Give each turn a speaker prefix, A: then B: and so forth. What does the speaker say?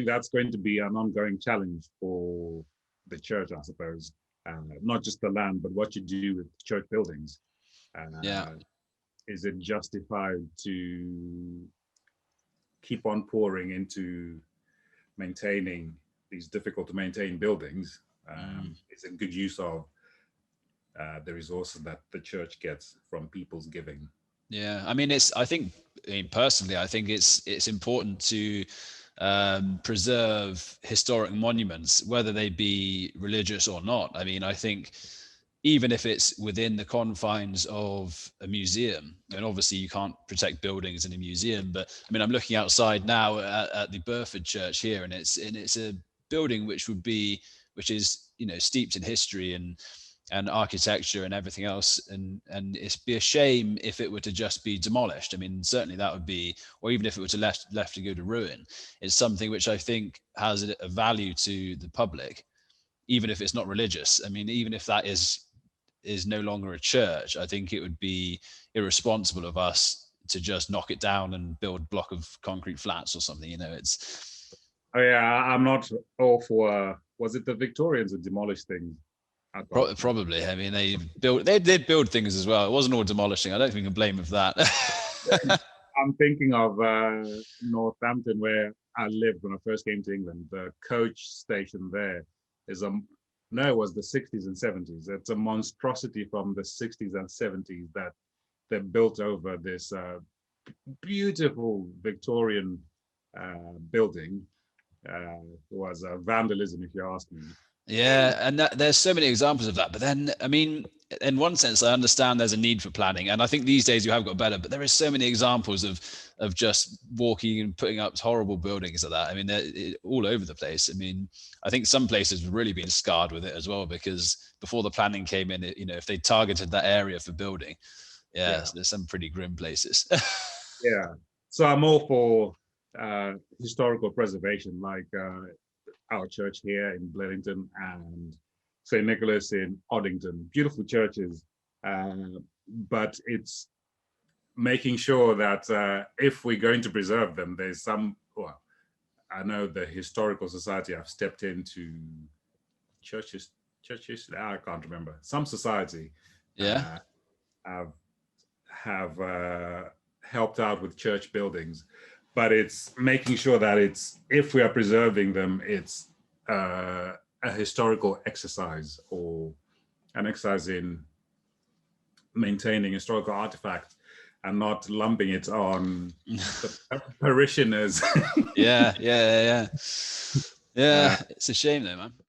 A: think that's going to be an ongoing challenge for the church, I suppose. Not just the land, but what you do with church buildings.
B: Yeah.
A: Is it justified to keep on pouring into maintaining these difficult to maintain buildings? Is it good use of the resources that the church gets from people's giving?
B: Yeah, I mean, personally, I think it's important to preserve historic monuments, whether they be religious or not. I mean, I think even if it's within the confines of a museum, and obviously you can't protect buildings in a museum, but I mean, I'm looking outside now at the Burford Church here, and it's a building which is steeped in history and architecture and everything else, and it'd be a shame if it were to just be demolished. I mean, certainly that would be, or even if it were to left to go to ruin. It's something which I think has a value to the public, even if it's not religious. I mean, even if that is no longer a church, I think it would be irresponsible of us to just knock it down and build a block of concrete flats or something. It's
A: Oh yeah, I'm not all for. Was it the Victorians that demolished things?
B: Probably. I mean, they build things as well. It wasn't all demolishing. I don't think we can blame them for that.
A: I'm thinking of Northampton, where I lived when I first came to England. The coach station there is no, it was the 60s and 70s. It's a monstrosity from the 60s and 70s that they built over this beautiful Victorian building. It was vandalism, if you ask me.
B: Yeah, and there's so many examples of that. But then, I mean, in one sense, I understand there's a need for planning, and I think these days you have got better. But there is so many examples of just walking and putting up horrible buildings like that. I mean, they're all over the place. I mean, I think some places have really been scarred with it as well, because before the planning came in, if they targeted that area for building, there's some pretty grim places.
A: Yeah, so I'm all for historical preservation, like our church here in Bledington and St. Nicholas in Oddington. Beautiful churches, but it's making sure that if we're going to preserve them, there's some, well, I know the Historical Society have stepped into churches, I can't remember, some society have helped out with church buildings, but it's making sure that if we are preserving them, it's a historical exercise, or an exercise in maintaining historical artifacts, and not lumping it on the parishioners.
B: Yeah. It's a shame though, man.